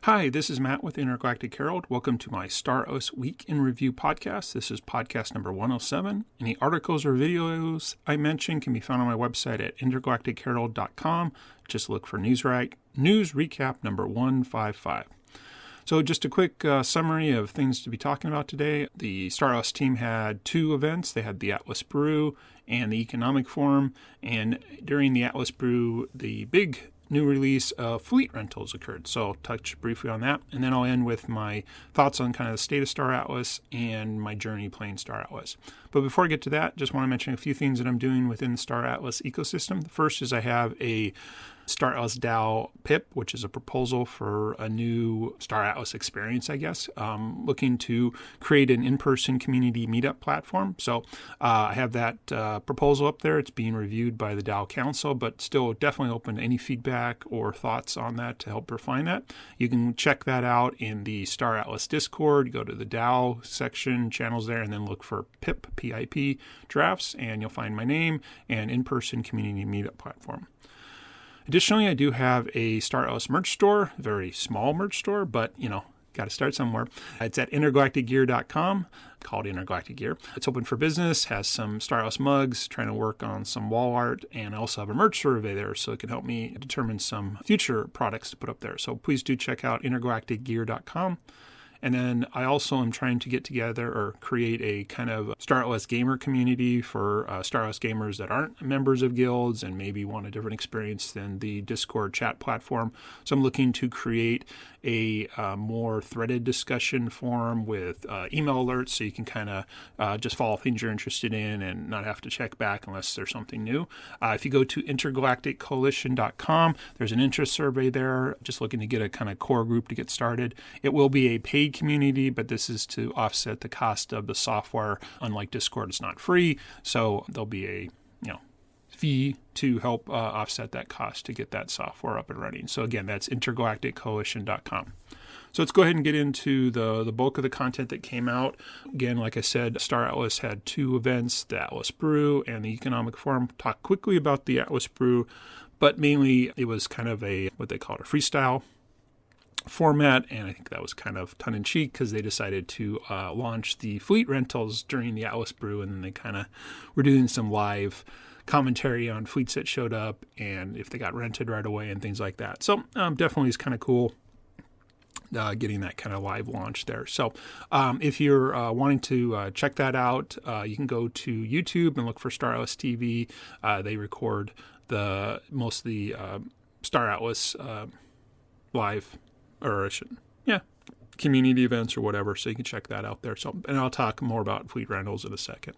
Hi, this is Matt with Intergalactic Herald. Welcome to my Star OS Week in Review podcast. This is podcast number 107. Any articles or videos I mentioned can be found on my website at intergalacticherald.com. Just look for News Recap number 155. So just a quick summary of things to be talking about today. The Star OS team had two events. They had the Atlas Brew and the Economic Forum. And during the Atlas Brew, the big new release of fleet rentals occurred. So I'll touch briefly on that. And then I'll end with my thoughts on kind of the state of Star Atlas and my journey playing Star Atlas. But before I get to that, just want to mention a few things that I'm doing within the Star Atlas ecosystem. The first is I have a Star Atlas DAO PIP, which is a proposal for a new Star Atlas experience, I guess, looking to create an in-person community meetup platform. So I have that proposal up there. It's being reviewed by the DAO Council, but still definitely open to any feedback or thoughts on that to help refine that. You can check that out in the Star Atlas Discord. Go to the DAO section, channels there, and then look for PIP, P-I-P, drafts, and you'll find my name and in-person community meetup platform. Additionally, I do have a Star Atlas merch store, a very small merch store, but, got to start somewhere. It's at intergalacticgear.com, called Intergalactic Gear. It's open for business, has some Star Atlas mugs, trying to work on some wall art, and I also have a merch survey there, so it can help me determine some future products to put up there. So please do check out intergalacticgear.com. And then I also am trying to get together or create a kind of Star Atlas gamer community for Star Atlas gamers that aren't members of guilds and maybe want a different experience than the Discord chat platform. So I'm looking to create a more threaded discussion forum with email alerts so you can kind of just follow things you're interested in and not have to check back unless there's something new. If you go to intergalacticcoalition.com, there's an interest survey there, just looking to get a kind of core group to get started. It will be a paid community, but this is to offset the cost of the software. Unlike Discord, it's not free, so there'll be a fee to help offset that cost to get that software up and running. So again, that's intergalacticcoalition.com. So let's go ahead and get into the bulk of the content that came out. Again, like I said, Star Atlas had two events, the Atlas Brew and the Economic Forum. Talk quickly about the Atlas Brew, but mainly it was kind of what they call a freestyle format, and I think that was kind of tongue-in-cheek because they decided to launch the fleet rentals during the Atlas Brew, and then they kind of were doing some live commentary on fleets that showed up and if they got rented right away and things like that. So definitely is kind of cool getting that kind of live launch there. So if you're wanting to check that out, you can go to YouTube and look for Star Atlas TV. They record most of the Star Atlas live community events or whatever, so you can check that out there. So, and I'll talk more about fleet rentals in a second,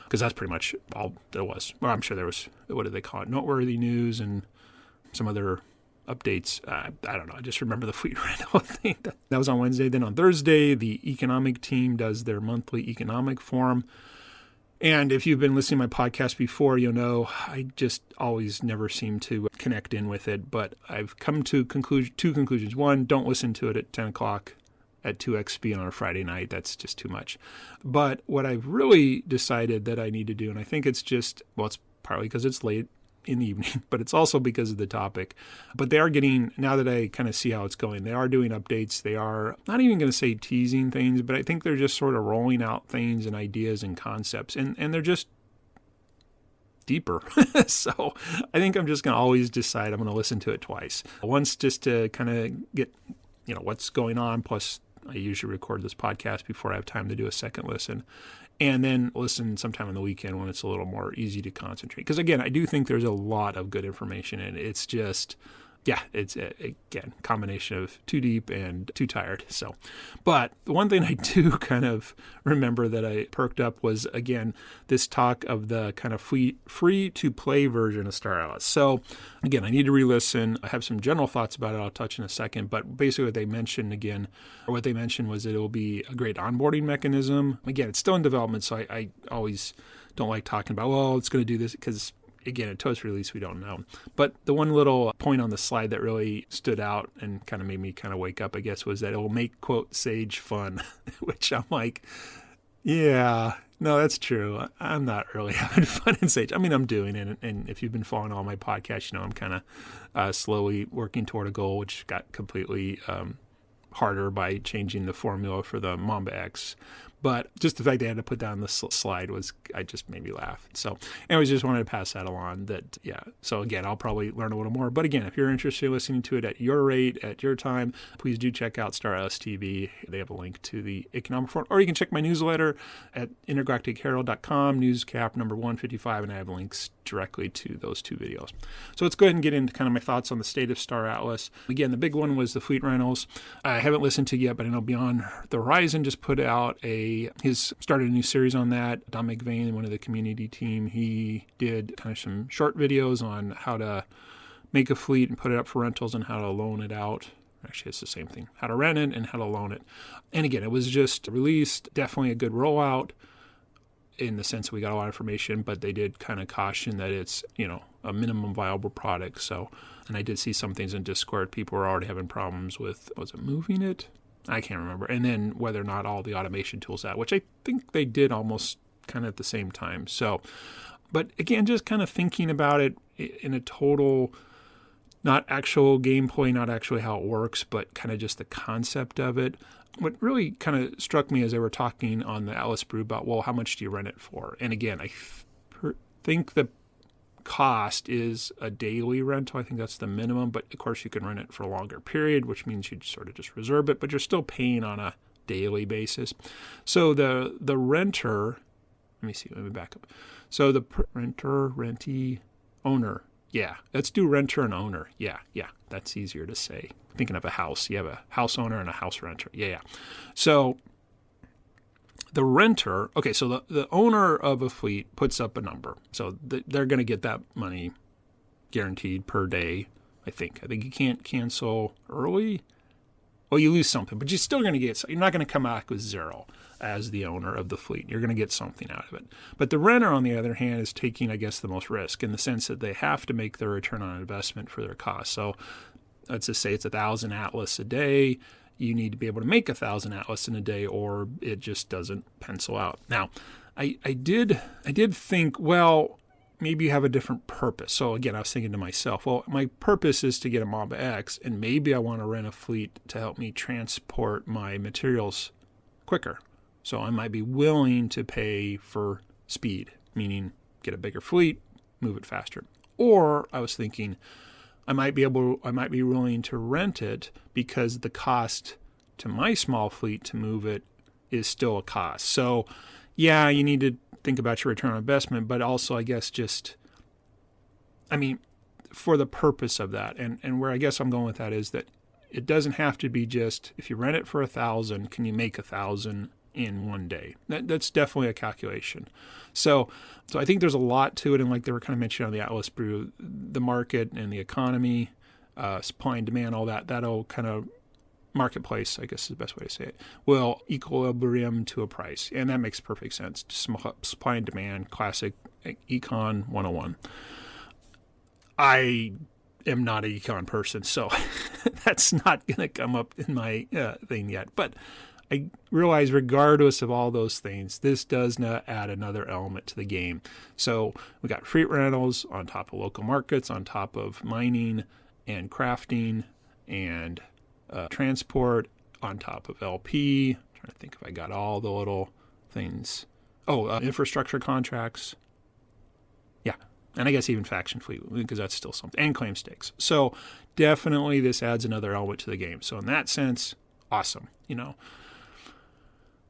because that's pretty much all there was. Well, I'm sure there was, what did they call it, noteworthy news and some other updates. I don't know. I just remember the fleet rental thing. That was on Wednesday. Then on Thursday, the economic team does their monthly economic forum. And if you've been listening to my podcast before, you'll know I just always never seem to connect in with it. But I've come to two conclusions. One, don't listen to it at 10 o'clock at 2XP on a Friday night. That's just too much. But what I've really decided that I need to do, and I think it's partly because it's late in the evening, but it's also because of the topic. But they are getting, now that I kind of see how it's going, they are doing updates. They are not even going to say teasing things, but I think they're just sort of rolling out things and ideas and concepts, and they're just deeper. So I think I'm just going to always decide I'm going to listen to it twice. Once just to kind of get, what's going on. Plus I usually record this podcast before I have time to do a second listen. And then listen sometime on the weekend when it's a little more easy to concentrate. Because again, I do think there's a lot of good information, and it's just, it's again, combination of too deep and too tired. So, but the one thing I do kind of remember that I perked up was, again, this talk of the kind of free to play version of Star Atlas. So again, I need to re-listen. I have some general thoughts about it I'll touch in a second, but basically what they mentioned was that it will be a great onboarding mechanism. Again, it's still in development, so I always don't like talking about, it's going to do this, because again, at Toast release, we don't know. But the one little point on the slide that really stood out and kind of made me kind of wake up, I guess, was that it will make, quote, Sage fun, which I'm like, yeah, no, that's true. I'm not really having fun in Sage. I mean, I'm doing it. And if you've been following all my podcasts, I'm kind of slowly working toward a goal, which got completely harder by changing the formula for the Mamba X. But just the fact they had to put that on the slide just made me laugh. So anyways, just wanted to pass that along So again, I'll probably learn a little more. But again, if you're interested in listening to it at your rate, at your time, please do check out Star Atlas TV. They have a link to the economic report. Or you can check my newsletter at intergalacticherald.com, newscap number 155, and I have links directly to those two videos. So let's go ahead and get into kind of my thoughts on the state of Star Atlas. Again, the big one was the fleet rentals. I haven't listened to yet, but I know Beyond the Horizon just put out he's started a new series on that. Don McVeigh, one of the community team, he did kind of some short videos on how to make a fleet and put it up for rentals and how to loan it out. Actually, it's the same thing. How to rent it and how to loan it. And again, it was just released. Definitely a good rollout in the sense we got a lot of information, but they did kind of caution that it's, a minimum viable product. So, and I did see some things in Discord. People were already having problems with, was it moving it? I can't remember. And then whether or not all the automation tools out, which I think they did almost kind of at the same time. So, but again, just kind of thinking about it in a total, not actual gameplay, not actually how it works, but kind of just the concept of it. What really kind of struck me as they were talking on the Atlas Brew about, well, how much do you rent it for? And again, I think the cost is a daily rental. I think that's the minimum, but of course you can rent it for a longer period, which means you sort of just reserve it, but you're still paying on a daily basis. So the renter, let me back up. So the rentee, owner. Yeah, let's do renter and owner. Yeah, that's easier to say. Thinking of a house, you have a house owner and a house renter. Yeah. So the renter, okay, so the owner of a fleet puts up a number. So they're going to get that money guaranteed per day, I think. I think you can't cancel early. Well, you lose something, but you're still going to get, you're not going to come back with zero as the owner of the fleet. You're going to get something out of it. But the renter, on the other hand, is taking, I guess, the most risk in the sense that they have to make their return on investment for their cost. So let's just say it's 1,000 Atlas a day. You need to be able to make 1,000 Atlas in a day, or it just doesn't pencil out. Now, I did think, well, maybe you have a different purpose. So again, I was thinking to myself, well, my purpose is to get a Mamba X, and maybe I want to rent a fleet to help me transport my materials quicker. So I might be willing to pay for speed, meaning get a bigger fleet, move it faster. Or I was thinking, I might be willing to rent it because the cost to my small fleet to move it is still a cost. So yeah, you need to think about your return on investment, but also I guess for the purpose of that. And where I guess I'm going with that is that it doesn't have to be just, if you rent it for 1,000, can you make 1,000 in one day? That's definitely a calculation. So I think there's a lot to it, and like they were kind of mentioning on the Atlas Brew, the market and the economy, supply and demand, all that'll kind of marketplace, I guess is the best way to say it, will equilibrium to a price, and that makes perfect sense. Supply and demand, classic econ 101. I am not an econ person, so that's not going to come up in my thing yet, but I realize regardless of all those things, this does not add another element to the game. So we got fleet rentals on top of local markets, on top of mining and crafting and transport, on top of LP. I'm trying to think if I got all the little things. Infrastructure contracts. Yeah. And I guess even faction fleet, because that's still something. And claim stakes. So definitely this adds another element to the game. So in that sense, awesome,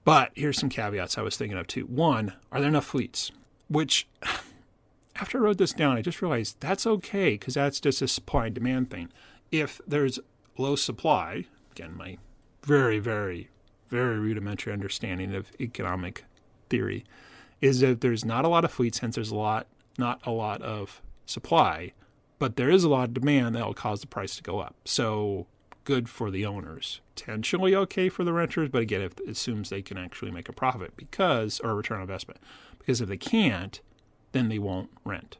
But here's some caveats I was thinking of too. One, are there enough fleets? Which, after I wrote this down, I just realized that's okay, because that's just a supply and demand thing. If there's low supply, again, my very, very, very rudimentary understanding of economic theory, is that there's not a lot of fleets, hence there's not a lot of supply, but there is a lot of demand that will cause the price to go up. So good for the owners. Potentially okay for the renters, but again, it assumes they can actually make a profit or a return on investment. Because if they can't, then they won't rent.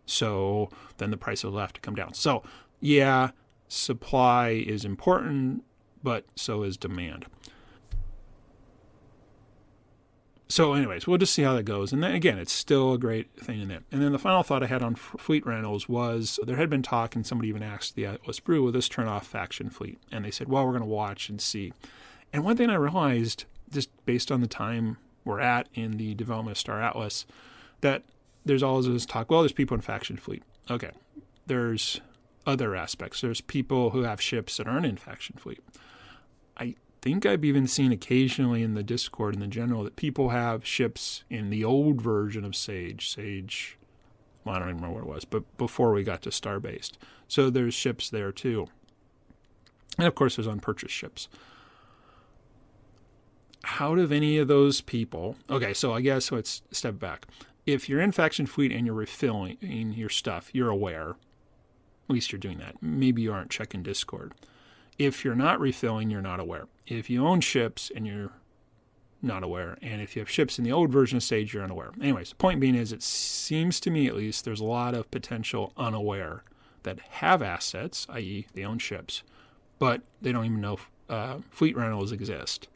So then the price will have to come down. So yeah, supply is important, but so is demand. So anyways, we'll just see how that goes. And then again, it's still a great thing in there. And then the final thought I had on fleet rentals was there had been talk, and somebody even asked the Atlas Brew, will this turn off Faction Fleet? And they said, well, we're going to watch and see. And one thing I realized, just based on the time we're at in the development of Star Atlas, that there's always this talk, well, there's people in Faction Fleet. Okay, there's other aspects. There's people who have ships that aren't in Faction Fleet. I think I've even seen occasionally in the Discord in the general that people have ships in the old version of Sage, well, I don't even remember what it was, but before we got to Star-based. So there's ships there too. And of course there's unpurchased ships. Out of any of those people, okay, so I guess let's step back. If you're in Faction Fleet and you're refilling your stuff, you're aware. At least you're doing that. Maybe you aren't checking Discord. If you're not refilling, you're not aware. If you own ships and you're not aware, and if you have ships in the old version of Sage, you're unaware. Anyways, the point being is it seems to me at least there's a lot of potential unaware that have assets, i.e. they own ships, but they don't even know fleet rentals exist.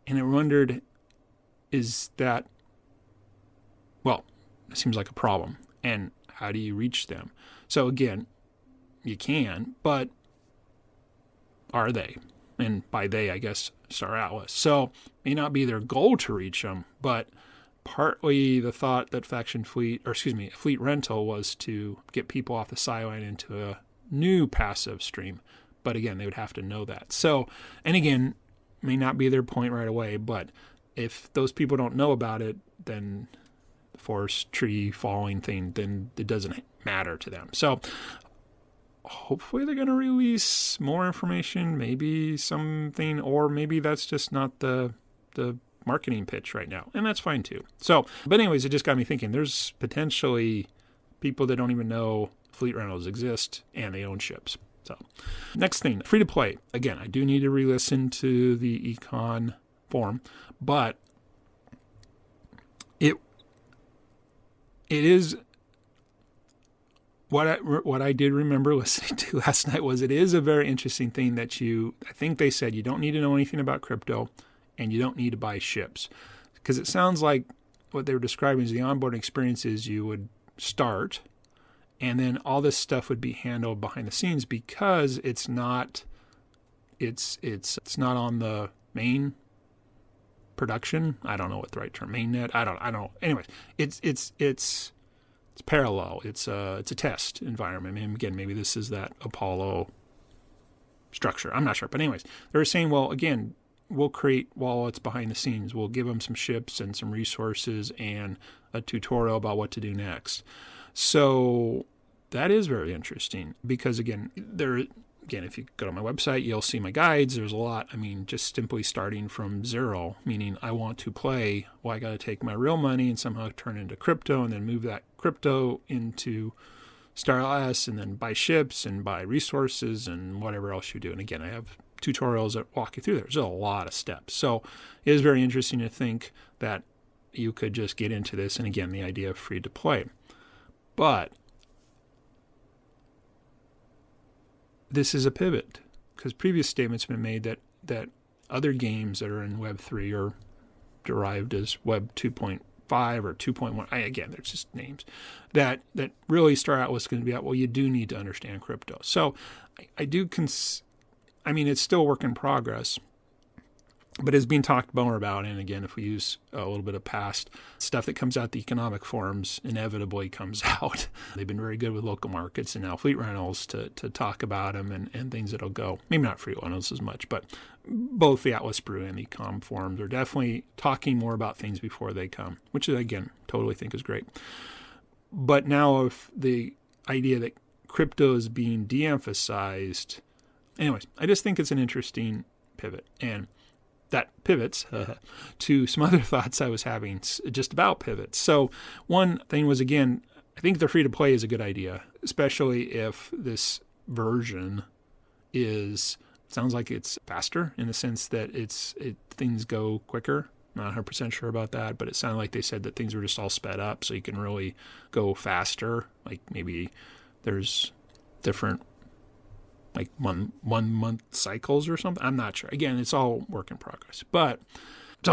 And I wondered, is that, well, it seems like a problem. And how do you reach them? So again, you can, but are they? And by they, I guess, Star Atlas. So may not be their goal to reach them, but partly the thought that fleet rental was to get people off the sideline into a new passive stream. But again, they would have to know that. So, and again, may not be their point right away, but if those people don't know about it, then the forest tree falling thing, then it doesn't matter to them. So hopefully they're going to release more information, maybe something, or maybe that's just not the marketing pitch right now, and that's fine too. So, but anyways, it just got me thinking there's potentially people that don't even know fleet rentals exist and they own ships. So next thing, free to play. Again, I do need to re-listen to the Econ forum, but it is what I did remember listening to last night was it is a very interesting thing that I think they said you don't need to know anything about crypto and you don't need to buy ships, because it sounds like what they were describing as the onboarding experience is you would start and then all this stuff would be handled behind the scenes because it's not on the main production. I don't know what the right term, mainnet. I don't know. Anyways, it's parallel. It's a test environment. And again, maybe this is that Apollo structure. I'm not sure. But anyways, they were saying, well, again, we'll create while it's behind the scenes. We'll give them some ships and some resources and a tutorial about what to do next. So that is very interesting because, again, if you go to my website, you'll see my guides. There's a lot. I mean, just simply starting from zero, meaning I want to play. Well, I got to take my real money and somehow turn it into crypto and then move that crypto into Star Atlas and then buy ships and buy resources and whatever else you do. And again, I have tutorials that walk you through there. There's a lot of steps. So it is very interesting to think that you could just get into this. And again, the idea of free to play. But this is a pivot because previous statements have been made that other games that are in Web 3 are derived as Web 2.5 or 2.1. Again, there's just names that really start out with going to be out. Well, you do need to understand crypto. So I mean, it's still a work in progress, but it's being talked more about. And again, if we use a little bit of past stuff that comes out, the economic forums inevitably comes out. They've been very good with local markets and now fleet rentals to talk about them and things that'll go. Maybe not fleet rentals as much, but both the Atlas Brew and the Econ forums are definitely talking more about things before they come, which again, totally think is great. But now if the idea that crypto is being de-emphasized, anyways, I just think it's an interesting pivot. And that pivots to some other thoughts I was having just about pivots. So one thing was, again, I think the free-to-play is a good idea, especially if this version sounds like it's faster in the sense that things go quicker. Not 100% sure about that, but it sounded like they said that things were just all sped up so you can really go faster. Like maybe there's different like one month cycles or something. I'm not sure. Again, it's all work in progress. But so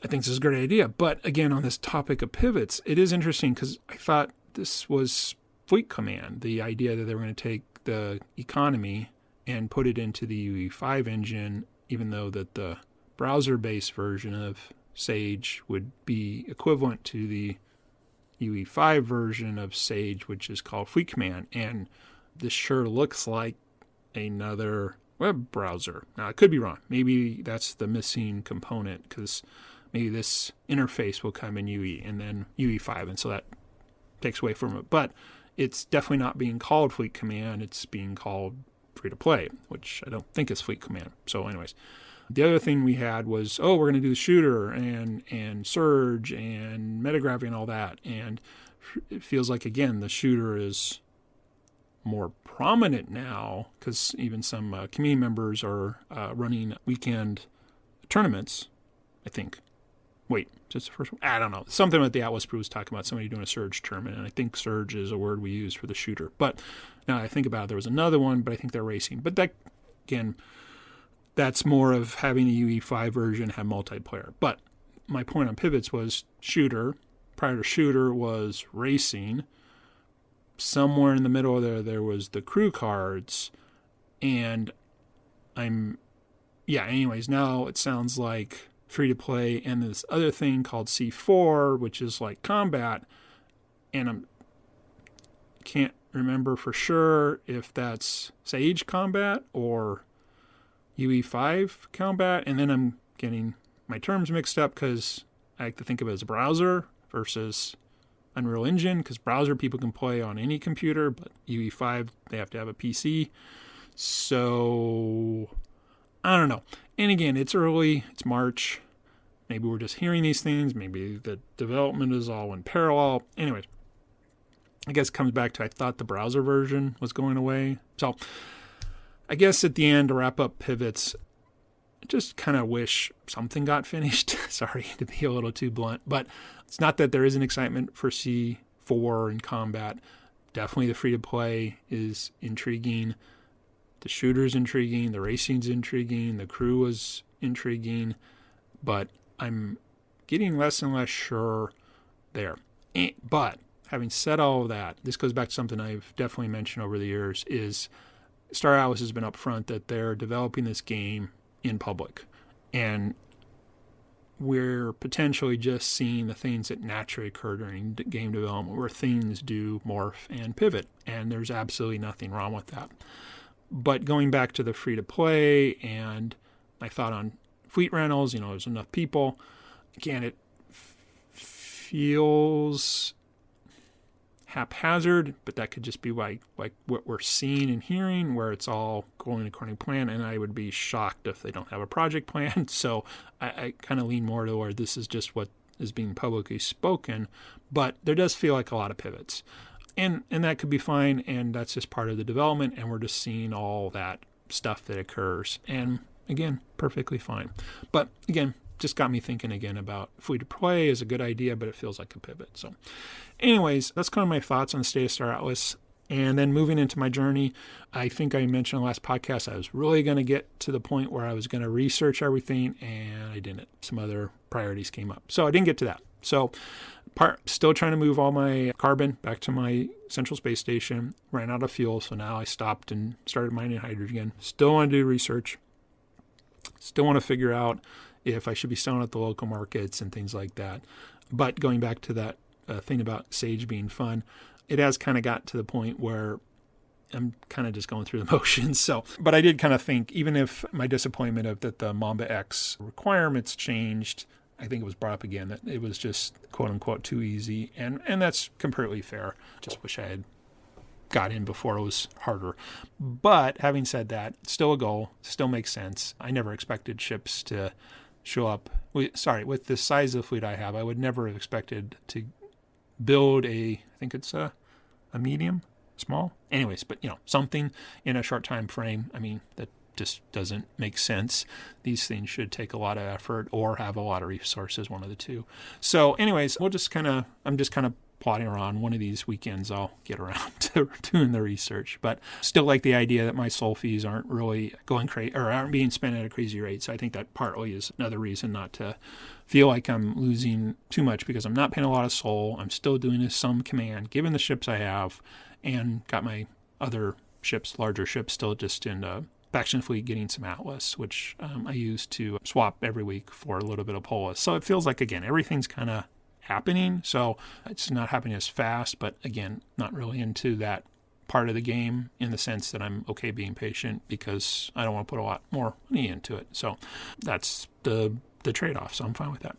I think this is a great idea. But again, on this topic of pivots, it is interesting because I thought this was Fleet Command, the idea that they were going to take the economy and put it into the UE5 engine, even though that the browser-based version of Sage would be equivalent to the UE5 version of Sage, which is called Fleet Command. And this sure looks like another web browser. Now, I could be wrong. Maybe that's the missing component, because maybe this interface will come in UE and then UE5, and so that takes away from it. But it's definitely not being called Fleet Command. It's being called Free-to-Play, which I don't think is Fleet Command. So anyways, the other thing we had was, we're going to do the shooter and Surge and metagravity and all that. And it feels like, again, the shooter is more prominent now because even some community members are running weekend tournaments, I think. Wait, just the first one? I don't know. Something that the Atlas Brew was talking about, somebody doing a Surge tournament, and I think Surge is a word we use for the shooter. But now I think about it, there was another one, but I think they're racing. But that, again, that's more of having a UE5 version have multiplayer. But my point on pivots was shooter. Prior to shooter was racing. Somewhere in the middle there was the crew cards. And anyways, now it sounds like free-to-play and this other thing called C4, which is like combat. And I can't remember for sure if that's Sage combat or UE5 combat, and then I'm getting my terms mixed up because I like to think of it as a browser versus Unreal Engine, because browser people can play on any computer, but UE5, they have to have a PC. So, I don't know. And again, it's early, it's March. Maybe we're just hearing these things. Maybe the development is all in parallel. Anyways, I guess it comes back to I thought the browser version was going away. So, I guess at the end, to wrap up pivots, I just kind of wish something got finished. Sorry to be a little too blunt, but it's not that there isn't excitement for C4 and combat. Definitely the free-to-play is intriguing. The shooter's intriguing. The racing's intriguing. The crew is intriguing. But I'm getting less and less sure there. But having said all of that, this goes back to something I've definitely mentioned over the years, is Star Atlas has been upfront that they're developing this game in public. And we're potentially just seeing the things that naturally occur during game development, where things do morph and pivot. And there's absolutely nothing wrong with that. But going back to the free-to-play and my thought on fleet rentals, there's enough people. Again, it feels haphazard, but that could just be like what we're seeing and hearing, where it's all going according to plan, and I would be shocked if they don't have a project plan. So I kind of lean more toward this is just what is being publicly spoken, but there does feel like a lot of pivots, and that could be fine, and that's just part of the development, and we're just seeing all that stuff that occurs, and again, perfectly fine. But again, just got me thinking again about free-to-play is a good idea, but it feels like a pivot. So anyways, that's kind of my thoughts on the state of Star Atlas. And then moving into my journey, I think I mentioned in the last podcast, I was really going to get to the point where I was going to research everything, and I didn't. Some other priorities came up. So I didn't get to that. So still trying to move all my carbon back to my Central Space Station. Ran out of fuel, so now I stopped and started mining hydrogen. Still want to do research. Still want to figure out if I should be selling at the local markets and things like that. But going back to that thing about Sage being fun, it has kind of got to the point where I'm kind of just going through the motions. So, but I did kind of think, even if my disappointment of that the Mamba X requirements changed, I think it was brought up again that it was just quote unquote too easy. And that's completely fair. Just wish I had got in before it was harder. But having said that, still a goal, still makes sense. I never expected ships to show up. With the size of the fleet I have, I would never have expected to build I think it's a medium, small. Anyways, but something in a short time frame. I mean, that just doesn't make sense. These things should take a lot of effort or have a lot of resources, one of the two. So anyways, I'm just kind of plodding around. One of these weekends I'll get around to doing the research, but still like the idea that my SOL fees aren't really going crazy or aren't being spent at a crazy rate. So I think that partly is another reason not to feel like I'm losing too much, because I'm not paying a lot of SOL. I'm still doing some command given the ships I have, and got my other ships, larger ships, still just in faction fleet, getting some Atlas, which I use to swap every week for a little bit of Polis. So it feels like, again, everything's kind of happening. So it's not happening as fast, but again, not really into that part of the game in the sense that I'm okay being patient, because I don't want to put a lot more money into it. So that's the trade-off. So I'm fine with that.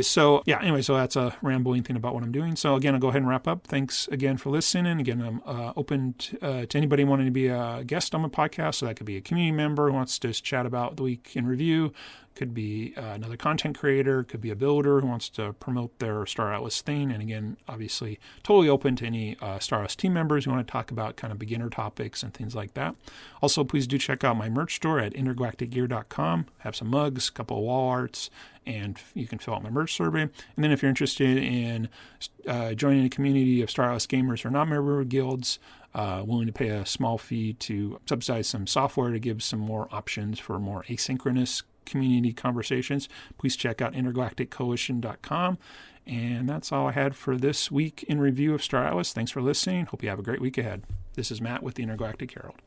So that's a rambling thing about what I'm doing. So again, I'll go ahead and wrap up. Thanks again for listening. Again, I'm open to anybody wanting to be a guest on my podcast. So that could be a community member who wants to just chat about the week in review. Could be another content creator. Could be a builder who wants to promote their Star Atlas thing. And again, obviously, totally open to any Star Atlas team members who want to talk about kind of beginner topics and things like that. Also, please do check out my merch store at intergalacticgear.com. Have some mugs, a couple of wall arts, and you can fill out my merch survey. And then if you're interested in joining a community of Star Atlas gamers who are not member guilds, willing to pay a small fee to subsidize some software to give some more options for more asynchronous community conversations, please check out intergalacticcoalition.com. And that's all I had for this week in review of Star Atlas. Thanks for listening. Hope you have a great week ahead. This is Matt with the Intergalactic Herald.